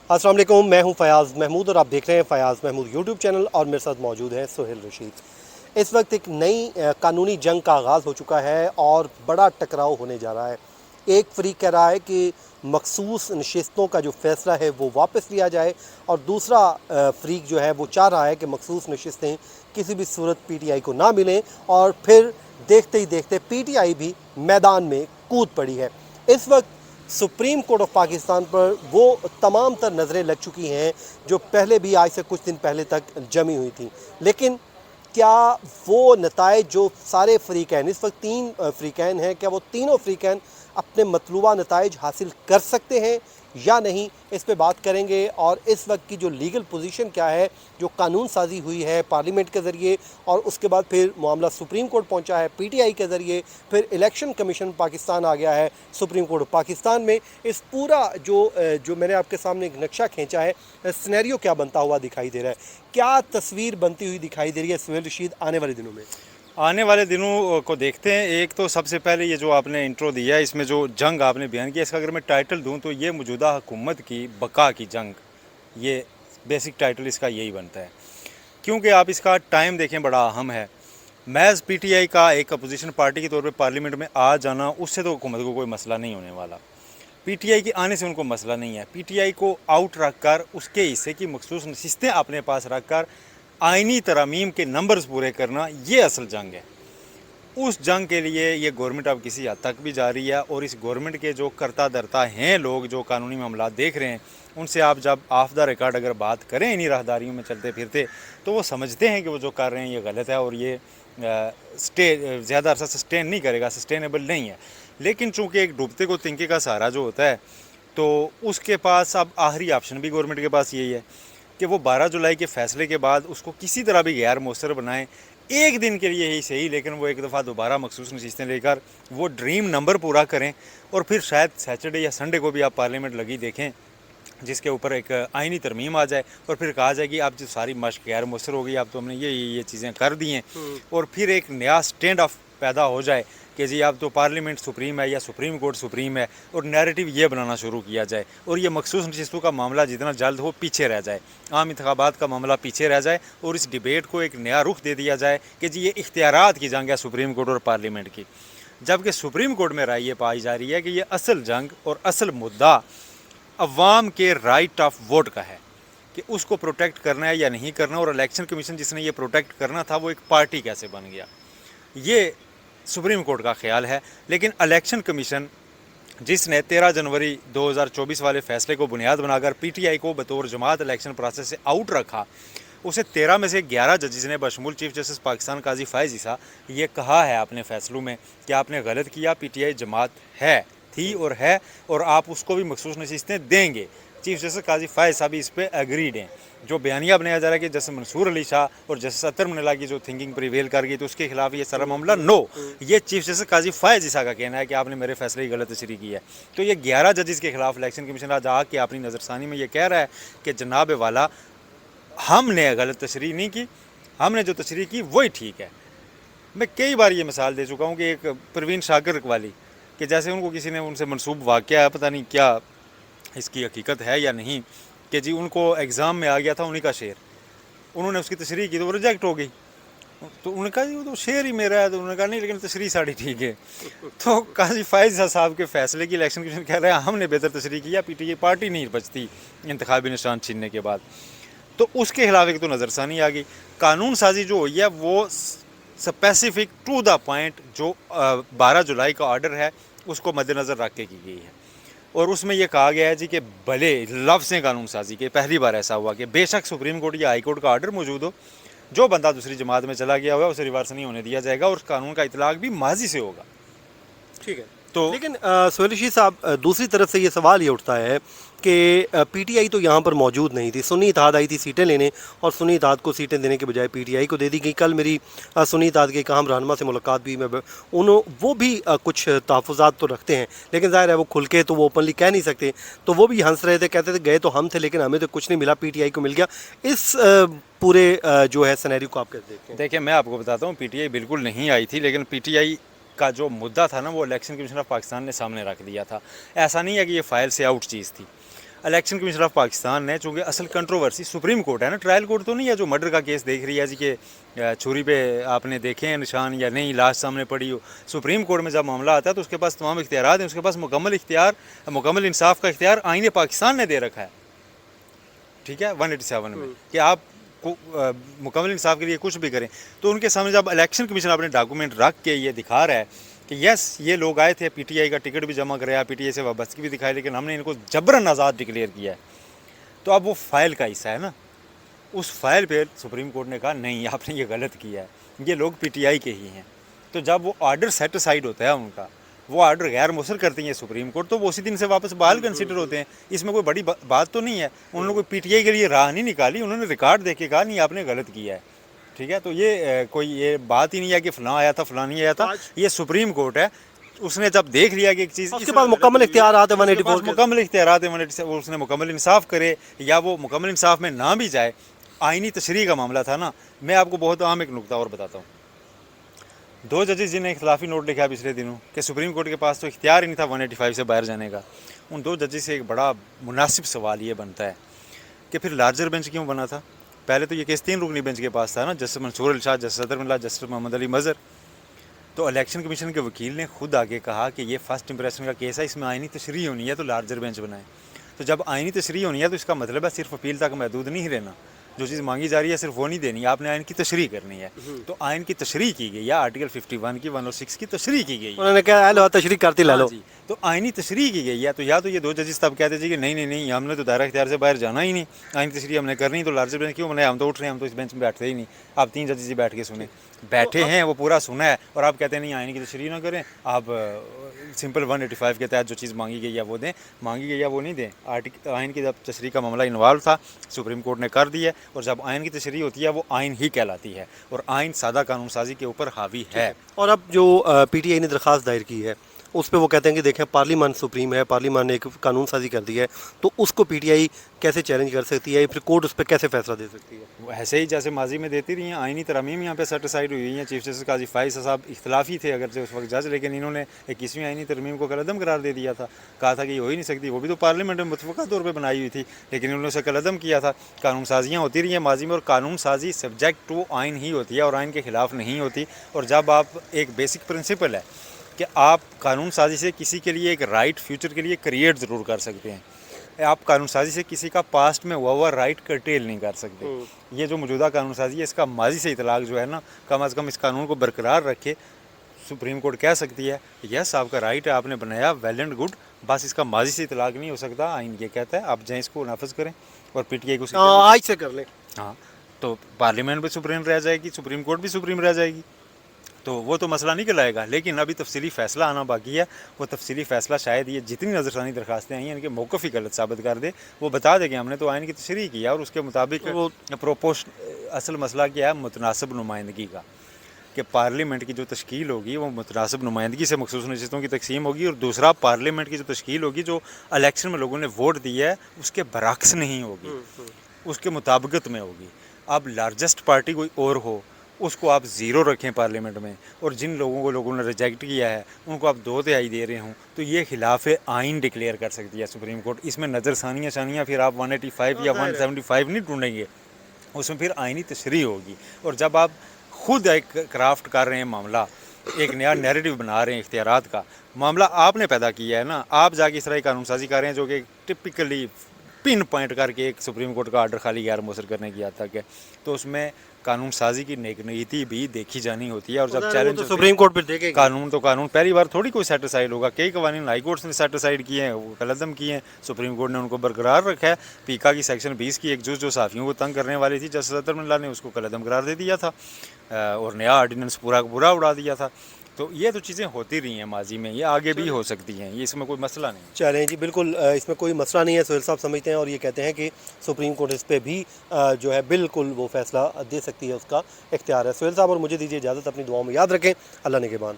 अस्सलाम वालेकुम, मैं हूं फ़याज़ महमूद और आप देख रहे हैं फ़याज़ महमूद यूट्यूब चैनल और मेरे साथ मौजूद हैं सुहेल रशीद। इस वक्त एक नई कानूनी जंग का आगाज़ हो चुका है और बड़ा टकराव होने जा रहा है। एक फ़रीक कह रहा है कि मखसूस नशिस्तों का जो फ़ैसला है वो वापस लिया जाए और दूसरा फ़रीक जो है वो चाह रहा है कि मखसूस नशिस्तें किसी भी सूरत PTI को ना मिलें और फिर देखते ही देखते PTI भी मैदान में कूद पड़ी है। इस वक्त सुप्रीम कोर्ट ऑफ पाकिस्तान पर वो तमाम तर नज़रें लग चुकी हैं जो पहले भी आज से कुछ दिन पहले तक जमी हुई थी, लेकिन क्या वो नताइज जो सारे फ़रीक़ैन, इस वक्त 3 फ़रीक़ैन हैं, क्या वो तीनों फ़रीक़ैन अपने मतलूबा नताइज हासिल कर सकते हैं या नहीं, इस पे बात करेंगे। और इस वक्त की जो लीगल पोजीशन क्या है, जो कानून साजी हुई है पार्लियामेंट के ज़रिए और उसके बाद फिर मामला सुप्रीम कोर्ट पहुंचा है PTI के ज़रिए, फिर इलेक्शन कमीशन पाकिस्तान आ गया है सुप्रीम कोर्ट पाकिस्तान में। इस पूरा जो मैंने आपके सामने एक नक्शा खींचा है, सिनेरियो क्या बनता हुआ दिखाई दे रहा है, क्या तस्वीर बनती हुई दिखाई दे रही है सुहेल रशीद आने वाले दिनों में? आने वाले दिनों को देखते हैं। एक तो सबसे पहले ये जो आपने इंट्रो दिया है, इसमें जो जंग आपने बयान किया, इसका अगर मैं टाइटल दूं तो ये मौजूदा हुकूमत की बका की जंग, ये बेसिक टाइटल इसका यही बनता है। क्योंकि आप इसका टाइम देखें, बड़ा अहम है। महज PTI का एक अपोजिशन पार्टी के तौर पे पार्लियामेंट में आ जाना, उससे तो हुकूमत को कोई मसला नहीं होने वाला। PTI के आने से उनको मसला नहीं है। PTI को आउट रख कर, उसके हिस्से की मखसूस नशिस्तें अपने पास रख कर आइनी तरमीम के नंबर्स पूरे करना, ये असल जंग है। उस जंग के लिए ये गवर्नमेंट अब किसी हद तक भी जा रही है और इस गवर्नमेंट के जो करता धरता हैं लोग, जो कानूनी मामला देख रहे हैं, उनसे आप जब ऑफ द रिकॉर्ड अगर बात करें इन्हीं राहदारियों में चलते फिरते, तो वो समझते हैं कि वो जो कर रहे हैं ये गलत है और ये ज़्यादा अरसा सस्टेन नहीं करेगा, सस्टेनेबल नहीं है। लेकिन चूँकि एक डूबते को तिनके का सहारा जो होता है, तो उसके पास अब आखिरी ऑप्शन भी गवर्नमेंट के पास यही है कि वो 12 जुलाई के फैसले के बाद उसको किसी तरह भी गैर मौसर बनाएं, एक दिन के लिए ही सही, लेकिन वो एक दफ़ा दोबारा मखसूस नशिस्तें लेकर वो ड्रीम नंबर पूरा करें और फिर शायद सैटरडे या संडे को भी आप पार्लियामेंट लगी देखें, जिसके ऊपर एक आइनी तरमीम आ जाए और फिर कहा जाए कि अब जो सारी मशक गैर मौसर हो गई, अब तो हमने ये चीज़ें कर दी हैं, और फिर एक नया स्टैंड ऑफ पैदा हो जाए कि जी अब तो पार्लियामेंट सुप्रीम है या सुप्रीम कोर्ट सुप्रीम है, और नैरेटिव ये बनाना शुरू किया जाए और ये मखसूस नशिस्तों का मामला जितना जल्द हो पीछे रह जाए, आम इंतखाबात का मामला पीछे रह जाए और इस डिबेट को एक नया रुख दे दिया जाए कि जी ये इख्तियारात की जंग है सुप्रीम कोर्ट और पार्लियामेंट की। जबकि सुप्रीम कोर्ट में राय ये पाई जा रही है कि ये असल जंग और असल मुद्दा अवाम के राइट ऑफ वोट का है कि उसको प्रोटेक्ट करना है या नहीं करना, और इलेक्शन कमीशन जिसने ये प्रोटेक्ट करना था वो एक पार्टी कैसे बन गया, ये सुप्रीम कोर्ट का ख्याल है। लेकिन इलेक्शन कमीशन जिसने 13 जनवरी 2024 वाले फैसले को बुनियाद बनाकर PTI को बतौर जमात इलेक्शन प्रोसेस से आउट रखा, उसे 13 में से 11 जजेस ने बशमूल चीफ जस्टिस पाकिस्तान काजी फ़ायज़ ईसा ये कहा है अपने फैसलों में कि आपने गलत किया, PTI जमात है, थी और है, और आप उसको भी मखसूस नशिस्तें देंगे। चीफ जस्टिस काजी फ़ायज़ साहब इस पर एग्रीड हैं। जो बयानिया बनाया जा रहा है कि जस्टिस मंसूर अली शाह और जस्टिस अतर मनीला की जो थिंकिंग प्रिवेल कर गई तो उसके खिलाफ ये सारा मामला, नो, ये चीफ जस्टिस काजी फ़ायज़ ईसा का कहना है कि आपने मेरे फैसले की गलत तशरीह की है। तो ये 11 जजेस के खिलाफ इलेक्शन कमीशन आज आके अपनी नज़रसानी में ये कह रहा है कि जनाब वाला, हमने गलत तशरीह नहीं की, हमने जो तशरीह की वही ठीक है। मैं कई बार ये मिसाल दे चुका हूँ कि एक परवीन शाकिर वाली, कि जैसे उनको किसी ने उनसे मनसूब वाक़या है, पता नहीं क्या इसकी हकीकत है या नहीं, कि जी उनको एग्ज़ाम में आ गया था उन्हीं का शेर, उन्होंने उसकी तशरीह की तो वो रिजेक्ट हो गई, तो उन्होंने कहा जी वो तो शेर ही मेरा है, तो उन्होंने कहा नहीं लेकिन तशरीह साड़ी ठीक है। तो काजी फ़ायज़ साहब के फैसले की इलेक्शन कमीशन कह रहे हैं हमने बेहतर तशरीह किया, PTI पार्टी नहीं बचती इंतखाबी निशान छीनने के बाद। तो उसके खिलाफ एक तो नज़रसानी आ गई। कानून साजी जो हुई है वो स्पेसिफिक टू द पॉइंट जो 12 जुलाई का ऑर्डर है उसको मद्देनज़र रख के की गई है, और उसमें यह कहा गया है जी कि भले लफ्ज़ हैं कानून साजी के, पहली बार ऐसा हुआ कि बेशक सुप्रीम कोर्ट या हाई कोर्ट का ऑर्डर मौजूद हो, जो बंदा दूसरी जमात में चला गया हुआ उसे रिवर्स नहीं होने दिया जाएगा और कानून का इतलाक भी माजी से होगा। ठीक है, तो लेकिन सुहेल रशीद साहब, दूसरी तरफ से ये सवाल ये उठता है कि PTI तो यहाँ पर मौजूद नहीं थी, सुन्नी इत्तेहाद आई थी सीटें लेने और सुन्नी इत्तेहाद को सीटें देने के बजाय PTI को दे दी गई। कल मेरी सुन्नी इत्तेहाद के एक अहम रहनुमा से मुलाकात भी, मैं वो भी कुछ तहफ़्फ़ुज़ात तो रखते हैं, लेकिन ज़ाहिर है वो खुल के तो वो ओपनली कह नहीं सकते, तो वो भी हंस रहे थे, कहते थे गए तो हम थे लेकिन हमें तो कुछ नहीं मिला, PTI को मिल गया। इस पूरे जो है सिनेरियो को आप कैसे देखते हैं? देखिए, मैं आपको बताता हूँ, PTI बिल्कुल नहीं आई थी, लेकिन PTI का जो मुद्दा था ना वो इलेक्शन कमीशन ऑफ पाकिस्तान ने सामने रख दिया था। ऐसा नहीं है कि ये फ़ाइल से आउट चीज़ थी। इलेक्शन कमीशन ऑफ पाकिस्तान ने, चूँकि असल कंट्रोवर्सी सुप्रीम कोर्ट है ना, ट्रायल कोर्ट तो नहीं है जो मर्डर का केस देख रही है जी कि छुरी पे आपने देखे हैं निशान या नहीं, लाश सामने पड़ी हो। सुप्रीम कोर्ट में जब मामला आता है तो उसके पास तमाम इख्तियारात हैं, उसके पास मुकम्मल इंसाफ का इख्तियार आईन पाकिस्तान ने दे रखा है, ठीक है, 187 में, कि आप मुकम्मल इंसाफ के लिए कुछ भी करें। तो उनके सामने जब इलेक्शन कमीशन अपने डॉक्यूमेंट रख के ये दिखा रहा है कि यस ये लोग आए थे, पीटीआई का टिकट भी जमा कराया, पीटीआई से वाबस्तगी भी दिखाई, लेकिन हमने इनको जबरन आज़ाद डिक्लेयर किया है, तो अब वो फाइल का हिस्सा है ना, उस फाइल पे सुप्रीम कोर्ट ने कहा नहीं आपने ये गलत किया है, ये लोग पीटीआई के ही हैं। तो जब वो ऑर्डर सेटिसाइड होता है उनका, वो ऑर्डर गैर मुसर करती है सुप्रीम कोर्ट, तो वो उसी दिन से वापस बहाल कंसिडर होते हैं। इसमें कोई बड़ी बात तो नहीं है, उन्होंने कोई पीटीआई के लिए राह नहीं निकाली, उन्होंने रिकॉर्ड देख के कहा नहीं आपने गलत किया है, ठीक है। तो ये कोई ये बात ही नहीं है कि फ़लाँ आया था फ़लाँ नहीं आया था, ये सुप्रीम कोर्ट है, उसने जब देख लिया कि एक चीज़ उसके पास मुकम्मल इख्तियार आते 184 मुकम्मल इख्तियारात है, उसने मुकम्मल इंसाफ करे या वो मुकम्मल इंसाफ में ना भी जाए, आइनी तशरीह का मामला था ना। मैं आपको बहुत आम एक नुकता और बताता हूँ। 2 जजेस जिन्हें इख्तलाफी नोट लिखा पिछले दिनों कि सुप्रीम कोर्ट के पास तो इख्तियार ही नहीं था 185 से बाहर जाने का, उन 2 जजेस से एक बड़ा मुनासिब सवाल ये बनता है कि फिर लार्जर बेंच क्यों बना था। पहले तो ये केस 3 रुकनी बेंच के पास था ना, जस्टिस मंसूर अली शाह, जस्टिस सदर मिल्ला, जस्टिस मोहम्मद अली मज़हर। तो इलेक्शन कमीशन के वकील ने खुद आगे कहा कि ये फर्स्ट इंप्रेशन का केस है, इसमें आइनी तशरीह होनी है, तो लार्जर बेंच बनाए। तो जब आइनी तशरीह होनी है तो इसका मतलब है सिर्फ अपील तक महदूद नहीं रहना, जो चीज़ मांगी जा रही है सिर्फ वो नहीं देनी, आपने आइन की तशरीह करनी है। तो आइन की तशरीह की गई, या आर्टिकल 51 की 106 की तशरीह की गई, उन्होंने कहा लो तशरीह करती ला लो जी। तो आइनी तशरीह की गई है, तो या तो ये 2 जजेस तब कहते जी कि नहीं नहीं नहीं हमने तो दायरा इख्तियार से बाहर जाना ही नहीं, आइनी तशरीह हमने करनी, तो लार्जर बेंच क्यों बनाए, हम तो उठ रहे हैं, हम तो इस बेंच में बैठते ही नहीं। आप 3 जजेस बैठ के सुने, बैठे हैं, वो पूरा सुना है, और आप कहते हैं नहीं आइनी की तशरीह ना करें, आप सिंपल 185 के तहत जो चीज़ मांगी गई है वो दें, मांगी गई है वो नहीं दें। आइन की जब तशरीह का मामला इन्वॉल्व था, सुप्रीम कोर्ट ने कर दिया, और जब आइन की तशरीह होती है वो आइन ही कहलाती है, और आइन सादा कानून साजी के ऊपर हावी है। और अब जो पीटीआई ने दरख्वास्त दायर की है उस पे वो कहते हैं कि देखें पार्लियामान सुप्रीम है, पार्लियामान ने एक कानून साजी कर दी है, तो उसको पीटीआई कैसे चैलेंज कर सकती है, फिर कोर्ट उस पर कैसे फैसला दे सकती है। वो ऐसे ही जैसे माजी में देती रही हैं, आइनी तरमीम यहाँ पे सेटिसाइड हुई हैं। चीफ जस्टिस काजी फाइज साहब इख्तलाफी थे अगर से उस वक्त जज, लेकिन इन्होंने 21वीं आइनी तरमीम को कलअदम करार दे दिया था, कहा था कि ये हो ही नहीं सकती, वो भी तो पार्लियामेंट में मुतफ़क़ा तौर पर बनाई हुई थी, लेकिन उन्होंने उसे कलअदम किया था। कानून साजियाँ होती रही हैं माजी में, और कानून साजी सब्जेक्ट टू आइन ही होती है और आइन के ख़िलाफ़ नहीं होती। और जब आप एक बेसिक प्रिंसिपल है कि आप कानून साजी से किसी के लिए एक राइट फ्यूचर के लिए क्रिएट ज़रूर कर सकते हैं, आप कानून साजी से किसी का पास्ट में हुआ राइट कर्टेल नहीं कर सकते। ये जो मौजूदा कानून साजी है इसका माजी से इतलाक़ जो है ना, कम अज़ कम इस कानून को बरकरार रखे। सुप्रीम कोर्ट कह सकती है यस आपका राइट है, आपने बनाया वेल एंड गुड, बस इसका माजी से इतलाक़ नहीं हो सकता। आइन ये कहता है आप जाएँ इसको नाफज करें, और पीटीआई को आज से कर लें। हाँ, तो पार्लियामेंट भी सुप्रीम रह जाएगी, सुप्रीम कोर्ट भी सुप्रीम रह जाएगी, तो वो तो मसला नहीं कहलाएगा। लेकिन अभी तफसीली फ़ैसला आना बाकी है, वो तफसीली फ़ैसला शायद ये जितनी नज़रसानी दरखास्तें आई हैं इनके मौक़िफ़ ही गलत साबित कर दे, वो बता दे कि हमने तो आइन की तशरीह की है, और उसके मुताबिक वो असल मसला क्या है मुतनासिब नुमाइंदगी का, कि पार्लियामेंट की जो तश्कील होगी वो मुतनासिब नुमाइंदगी से मखसूस नशिस्तों की तकसीम होगी, और दूसरा पार्लियामेंट की जो तश्कील होगी जो इलेक्शन में लोगों ने वोट दिया है उसके बरक्स नहीं होगी, उसके मुताबिकत में होगी। अब लार्जेस्ट पार्टी कोई और हो उसको आप ज़ीरो रखें पार्लियामेंट में, और जिन लोगों ने रिजेक्ट किया है उनको आप 2/3 दे रहे हों, तो ये खिलाफ आइन डिक्लेयर कर सकती है सुप्रीम कोर्ट। इसमें नज़रसानियाँ शानियाँ फिर आप 185 या 175 नहीं ढूंढेंगे, उसमें फिर आइनी तशरीह होगी। और जब आप खुद एक क्राफ्ट कर रहे हैं मामला, एक नया नैरेटिव बना रहे हैं इख्तियारात का, मामला आपने पैदा किया है ना, आप जाके इस तरह की कानून साजी कर रहे हैं जो कि टिपिकली पिन पॉइंट करके एक सुप्रीम कोर्ट का आर्डर खाली गैर मुसर करने की आता है, तो उसमें कानून साजी की नेक नीति भी देखी जानी होती है। और जब चैलेंज तो सुप्रीम कोर्ट पर देखेगा, कानून तो कानून पहली बार थोड़ी कोई सेटिसाइड होगा, कई कवानीन हाई कोर्ट ने सेटिसाइड किए हैं, वो कलअदम किए हैं, सुप्रीम कोर्ट ने उनको बरकरार रखा है। पीका की सेक्शन 20 की एक जुज़ जो सहाफ़ियों को तंग करने वाली थी, जस्टिस सदर मिल्ला ने उसको कलअदम करार दे दिया था, और नया ऑर्डिनेंस पूरा पूरा उड़ा दिया था। तो ये तो चीज़ें होती रही हैं माजी में, ये आगे भी हो सकती हैं, ये इसमें कोई मसला नहीं। चलें जी, बिल्कुल इसमें कोई मसला नहीं है, सोहेल साहब समझते हैं, और ये कहते हैं कि सुप्रीम कोर्ट इस पर भी जो है बिल्कुल वो फैसला दे सकती है, उसका इख्तियार है। सोहेल साहब और मुझे दीजिए इजाज़त, अपनी दुआओं में याद रखें। अल्लाह निगहबान।